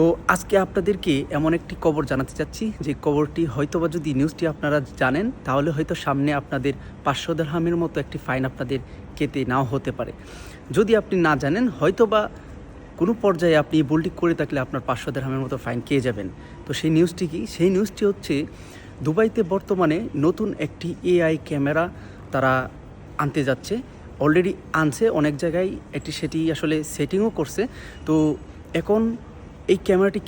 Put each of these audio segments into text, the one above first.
তো আজকে আপনাদেরকে এমন একটি খবর জানাতে চাচ্ছি যে খবরটি হয়তোবা যদি নিউজটি আপনারা জানেন তাহলে হয়তো সামনে আপনাদের 500 দিরহামের মতো একটি ফাইন আপনাদের কেটে নাও হতে পারে। যদি আপনি না জানেন হয়তোবা কোনো পর্যায়ে আপনি এই ভুলটি করে থাকলে আপনার 500 দিরহামের মতো ফাইন খেয়ে যাবেন। তো সেই নিউজটি কি? সেই নিউজটি হচ্ছে দুবাইতে বর্তমানে নতুন একটি এআই ক্যামেরা তারা আনতে যাচ্ছে। অলরেডি আনছে অনেক জায়গায়, সেটি আসলে সেটিংও করছে। তো এখন এই ক্যামেরাটি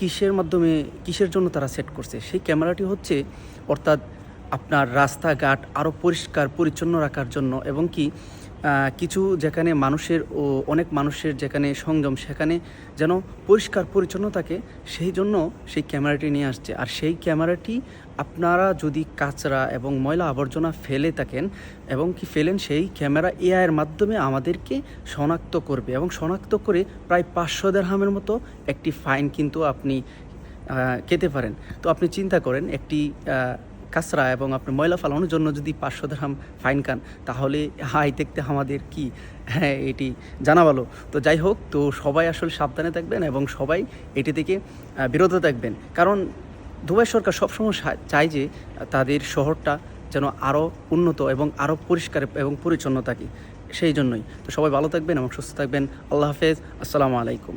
কিসের জন্য তারা সেট করছে? সেই ক্যামেরাটি হচ্ছে অর্থাৎ আপনার রাস্তাঘাট আরও পরিষ্কার পরিচ্ছন্ন রাখার জন্য, এবং কি কিছু যেখানে অনেক মানুষের যেখানে সংযম সেখানে যেন পরিষ্কার পরিচ্ছন্ন থাকে, সেই জন্য সেই ক্যামেরাটি নিয়ে আসছে। আর সেই ক্যামেরাটি আপনারা যদি কাচরা এবং ময়লা আবর্জনা ফেলে থাকেন এবং কি ফেলেন, সেই ক্যামেরা এআইয়ের মাধ্যমে আমাদেরকে শনাক্ত করবে এবং শনাক্ত করে প্রায় 500 দিরহামের মতো একটি ফাইন কিন্তু আপনি খেতে পারেন। তো আপনি চিন্তা করেন, একটি কাচরা এবং আপনি ময়লা ফালানোর জন্য যদি 500 দিরহাম ফাইন খান, তাহলে দেখতে আমাদের কি, হ্যাঁ, এটি জানা ভালো। তো যাই হোক, তো সবাই আসলে সাবধানে থাকবেন এবং সবাই এটি থেকে বিরত থাকবেন, কারণ দুবাই সরকার সবসময় চায় যে তাদের শহরটা যেন আরও উন্নত এবং আরও পরিষ্কার এবং পরিচ্ছন্ন থাকে। সেই জন্যই তো সবাই ভালো থাকবেন এবং সুস্থ থাকবেন। আল্লাহ হাফেজ, আসসালামু আলাইকুম।